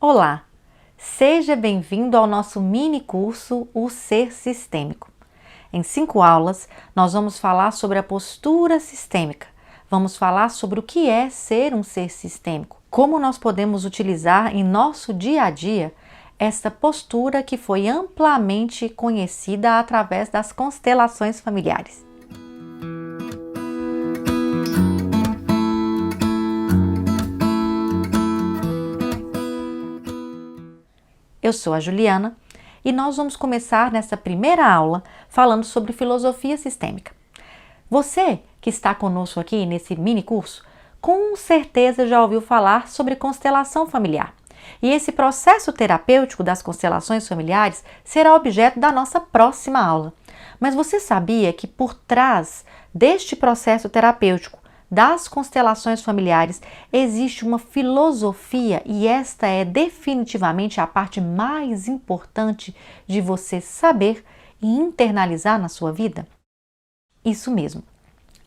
Olá, seja bem-vindo ao nosso mini curso O Ser Sistêmico. Em 5 aulas, nós vamos falar sobre a postura sistêmica. Vamos falar sobre o que é ser um ser sistêmico, como nós podemos utilizar em nosso dia a dia esta postura que foi amplamente conhecida através das constelações familiares. Eu sou a Juliana e nós vamos começar nessa primeira aula falando sobre filosofia sistêmica. Você que está conosco aqui nesse mini curso, com certeza já ouviu falar sobre constelação familiar. E esse processo terapêutico das constelações familiares será objeto da nossa próxima aula. Mas você sabia que por trás deste processo terapêutico das constelações familiares existe uma filosofia e esta é definitivamente a parte mais importante de você saber e internalizar na sua vida? Isso mesmo.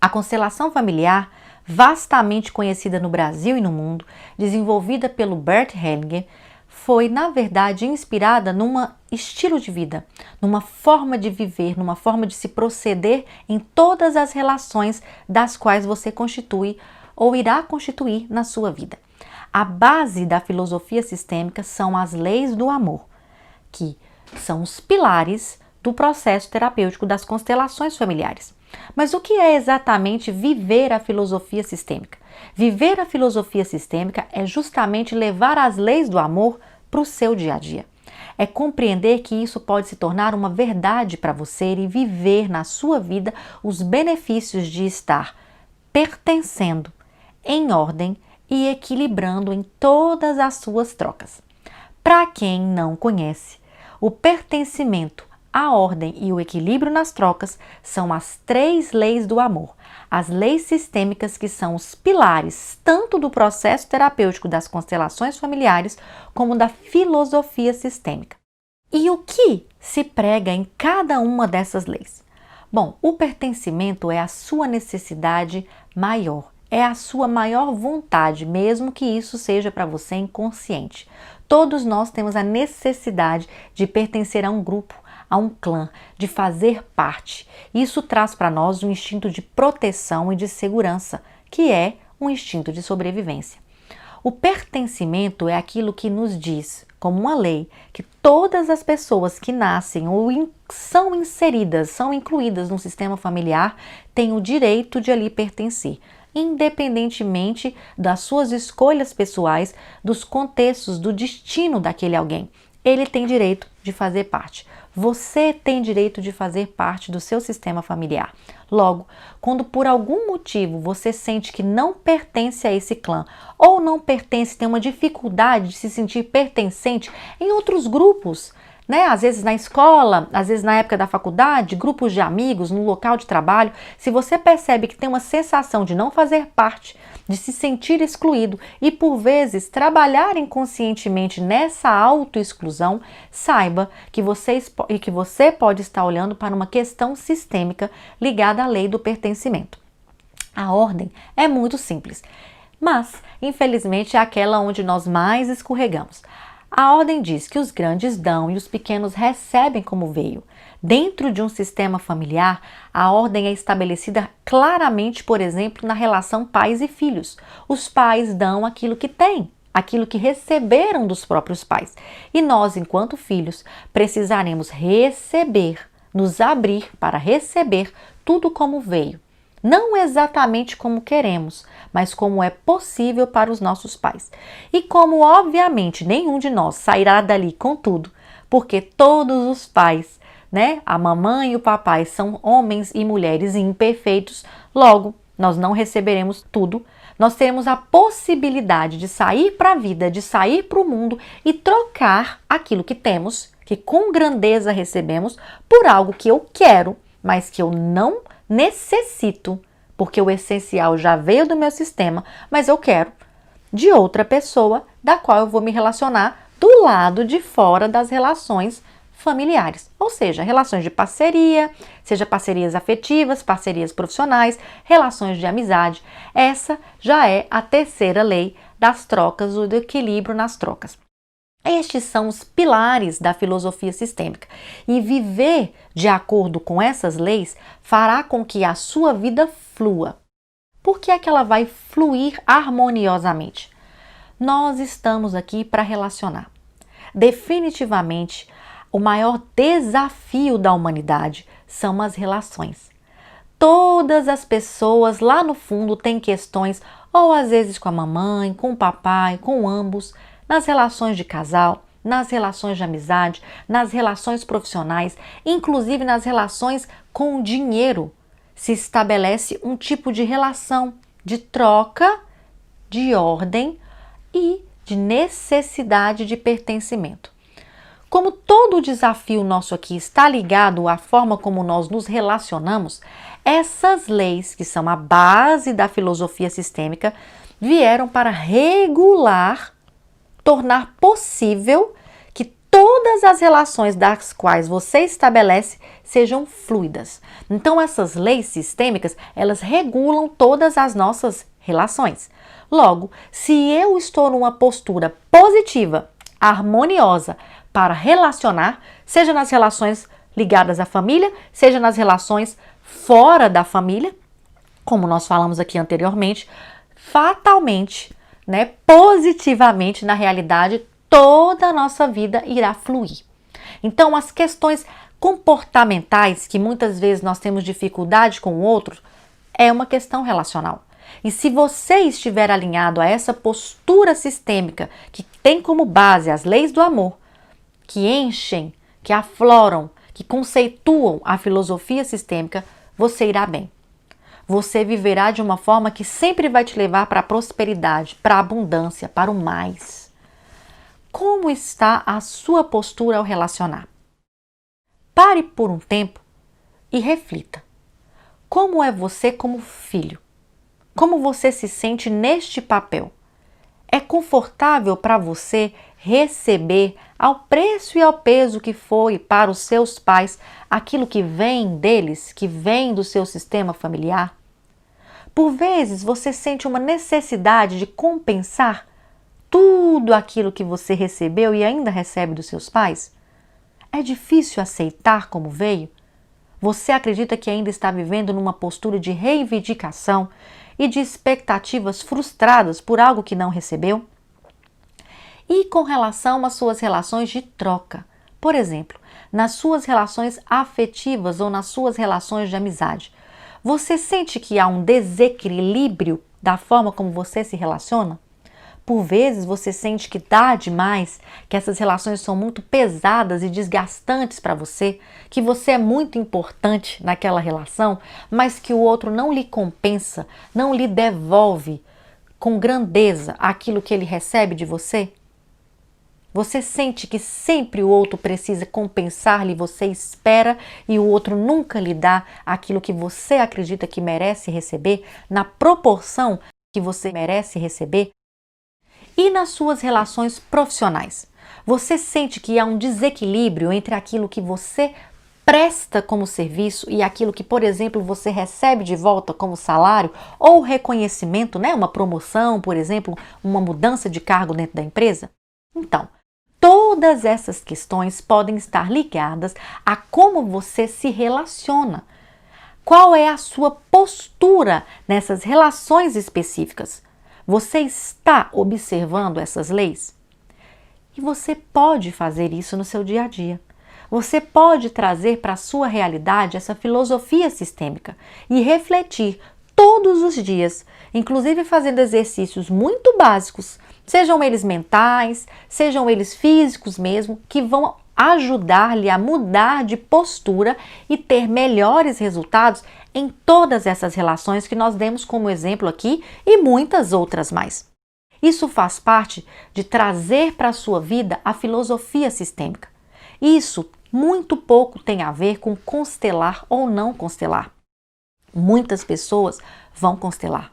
A constelação familiar, vastamente conhecida no Brasil e no mundo, desenvolvida pelo Bert Hellinger, foi, na verdade, inspirada num estilo de vida, numa forma de viver, numa forma de se proceder em todas as relações das quais você constitui ou irá constituir na sua vida. A base da filosofia sistêmica são as leis do amor, que são os pilares do processo terapêutico das constelações familiares. Mas o que é exatamente viver a filosofia sistêmica? Viver a filosofia sistêmica é justamente levar as leis do amor para o seu dia a dia. É compreender que isso pode se tornar uma verdade para você e viver na sua vida os benefícios de estar pertencendo, em ordem e equilibrando em todas as suas trocas. Para quem não conhece, o pertencimento, a ordem e o equilíbrio nas trocas são as 3 leis do amor, as leis sistêmicas que são os pilares tanto do processo terapêutico das constelações familiares como da filosofia sistêmica. E o que se prega em cada uma dessas leis? Bom, o pertencimento é a sua necessidade maior, é a sua maior vontade, mesmo que isso seja para você inconsciente. Todos nós temos a necessidade de pertencer a um grupo, a um clã, de fazer parte. Isso traz para nós um instinto de proteção e de segurança, que é um instinto de sobrevivência. O pertencimento é aquilo que nos diz, como uma lei, que todas as pessoas que nascem ou são inseridas, são incluídas no sistema familiar, têm o direito de ali pertencer, independentemente das suas escolhas pessoais, dos contextos, do destino daquele alguém. Ele tem direito de fazer parte. Você tem direito de fazer parte do seu sistema familiar. Logo, quando por algum motivo você sente que não pertence a esse clã ou não pertence, tem uma dificuldade de se sentir pertencente em outros grupos, né? Às vezes na escola, às vezes na época da faculdade, grupos de amigos, no local de trabalho, se você percebe que tem uma sensação de não fazer parte, de se sentir excluído e por vezes trabalhar inconscientemente nessa autoexclusão, saiba que você pode estar olhando para uma questão sistêmica ligada à lei do pertencimento. A ordem é muito simples, mas infelizmente é aquela onde nós mais escorregamos. A ordem diz que os grandes dão e os pequenos recebem como veio. Dentro de um sistema familiar, a ordem é estabelecida claramente, por exemplo, na relação pais e filhos. Os pais dão aquilo que têm, aquilo que receberam dos próprios pais. E nós, enquanto filhos, precisaremos receber, nos abrir para receber tudo como veio. Não exatamente como queremos, mas como é possível para os nossos pais. E como, obviamente, nenhum de nós sairá dali com tudo, porque todos os pais, né, a mamãe e o papai são homens e mulheres imperfeitos, logo, nós não receberemos tudo. Nós teremos a possibilidade de sair para a vida, de sair para o mundo e trocar aquilo que temos, que com grandeza recebemos, por algo que eu quero, mas que eu não necessito, porque o essencial já veio do meu sistema, mas eu quero de outra pessoa da qual eu vou me relacionar do lado de fora das relações familiares, ou seja, relações de parceria, seja parcerias afetivas, parcerias profissionais, relações de amizade. Essa já é a terceira lei das trocas, o do equilíbrio nas trocas. Estes são os pilares da filosofia sistêmica e viver de acordo com essas leis fará com que a sua vida flua. Por que é que ela vai fluir harmoniosamente? Nós estamos aqui para relacionar. Definitivamente, o maior desafio da humanidade são as relações. Todas as pessoas lá no fundo têm questões, ou às vezes com a mamãe, com o papai, com ambos, nas relações de casal, nas relações de amizade, nas relações profissionais, inclusive nas relações com o dinheiro. Se estabelece um tipo de relação de troca, de ordem e de necessidade de pertencimento. Como todo o desafio nosso aqui está ligado à forma como nós nos relacionamos, essas leis, que são a base da filosofia sistêmica, vieram para regular, tornar possível que todas as relações das quais você estabelece sejam fluidas. Então, essas leis sistêmicas, elas regulam todas as nossas relações. Logo, se eu estou numa postura positiva, harmoniosa, para relacionar, seja nas relações ligadas à família, seja nas relações fora da família, como nós falamos aqui anteriormente, fatalmente, positivamente, na realidade, toda a nossa vida irá fluir. Então, as questões comportamentais que muitas vezes nós temos dificuldade com o outro, é uma questão relacional. E se você estiver alinhado a essa postura sistêmica que tem como base as leis do amor, que enchem, que afloram, que conceituam a filosofia sistêmica, você irá bem. Você viverá de uma forma que sempre vai te levar para a prosperidade, para a abundância, para o mais. Como está a sua postura ao relacionar? Pare por um tempo e reflita. Como é você como filho? Como você se sente neste papel? É confortável para você receber ao preço e ao peso que foi para os seus pais aquilo que vem deles, que vem do seu sistema familiar? Por vezes você sente uma necessidade de compensar tudo aquilo que você recebeu e ainda recebe dos seus pais? É difícil aceitar como veio? Você acredita que ainda está vivendo numa postura de reivindicação e de expectativas frustradas por algo que não recebeu? E com relação às suas relações de troca, por exemplo, nas suas relações afetivas ou nas suas relações de amizade, você sente que há um desequilíbrio da forma como você se relaciona? Por vezes você sente que dá demais, que essas relações são muito pesadas e desgastantes para você, que você é muito importante naquela relação, mas que o outro não lhe compensa, não lhe devolve com grandeza aquilo que ele recebe de você? Você sente que sempre o outro precisa compensar-lhe, você espera e o outro nunca lhe dá aquilo que você acredita que merece receber, na proporção que você merece receber? E nas suas relações profissionais? Você sente que há um desequilíbrio entre aquilo que você presta como serviço e aquilo que, por exemplo, você recebe de volta como salário ou reconhecimento, uma promoção, por exemplo, uma mudança de cargo dentro da empresa? Então, todas essas questões podem estar ligadas a como você se relaciona. Qual é a sua postura nessas relações específicas? Você está observando essas leis? E você pode fazer isso no seu dia a dia. Você pode trazer para a sua realidade essa filosofia sistêmica e refletir todos os dias, inclusive fazendo exercícios muito básicos, sejam eles mentais, sejam eles físicos mesmo, que vão ajudar-lhe a mudar de postura e ter melhores resultados em todas essas relações que nós demos como exemplo aqui e muitas outras mais. Isso faz parte de trazer para a sua vida a filosofia sistêmica. Isso muito pouco tem a ver com constelar ou não constelar. Muitas pessoas vão constelar,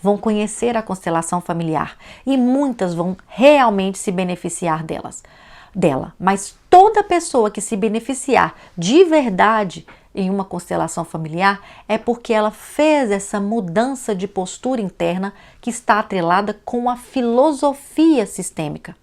vão conhecer a constelação familiar e muitas vão realmente se beneficiar dela. Mas toda pessoa que se beneficiar de verdade em uma constelação familiar é porque ela fez essa mudança de postura interna que está atrelada com a filosofia sistêmica.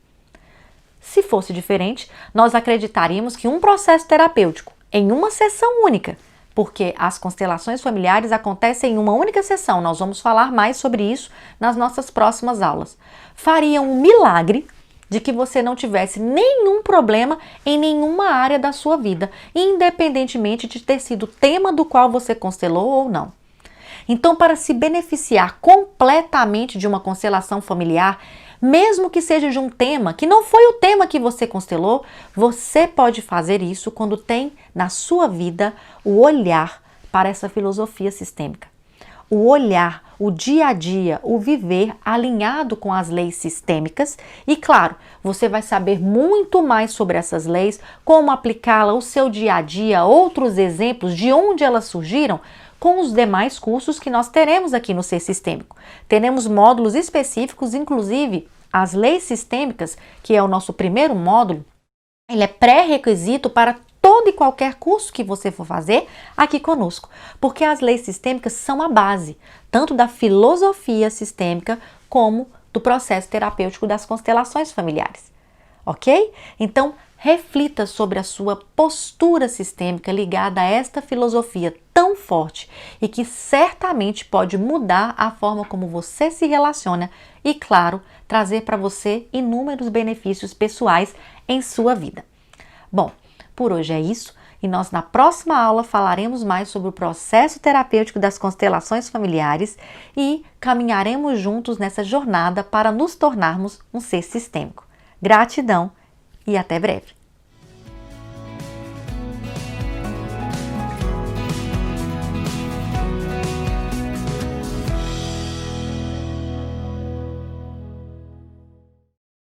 Se fosse diferente, nós acreditaríamos que um processo terapêutico em uma sessão única, porque as constelações familiares acontecem em uma única sessão, nós vamos falar mais sobre isso nas nossas próximas aulas, faria um milagre de que você não tivesse nenhum problema em nenhuma área da sua vida, independentemente de ter sido o tema do qual você constelou ou não. Então, para se beneficiar completamente de uma constelação familiar, mesmo que seja de um tema que não foi o tema que você constelou, você pode fazer isso quando tem na sua vida o olhar para essa filosofia sistêmica. O olhar, o dia a dia, o viver alinhado com as leis sistêmicas e, claro, você vai saber muito mais sobre essas leis, como aplicá-la ao seu dia a dia, outros exemplos de onde elas surgiram, com os demais cursos que nós teremos aqui no Ser Sistêmico. Teremos módulos específicos, inclusive as leis sistêmicas, que é o nosso primeiro módulo, ele é pré-requisito para todo e qualquer curso que você for fazer aqui conosco, porque as leis sistêmicas são a base, tanto da filosofia sistêmica como do processo terapêutico das constelações familiares, ok? Então, reflita sobre a sua postura sistêmica ligada a esta filosofia tão forte e que certamente pode mudar a forma como você se relaciona e, claro, trazer para você inúmeros benefícios pessoais em sua vida. Bom, por hoje é isso e nós na próxima aula falaremos mais sobre o processo terapêutico das constelações familiares e caminharemos juntos nessa jornada para nos tornarmos um ser sistêmico. Gratidão e até breve!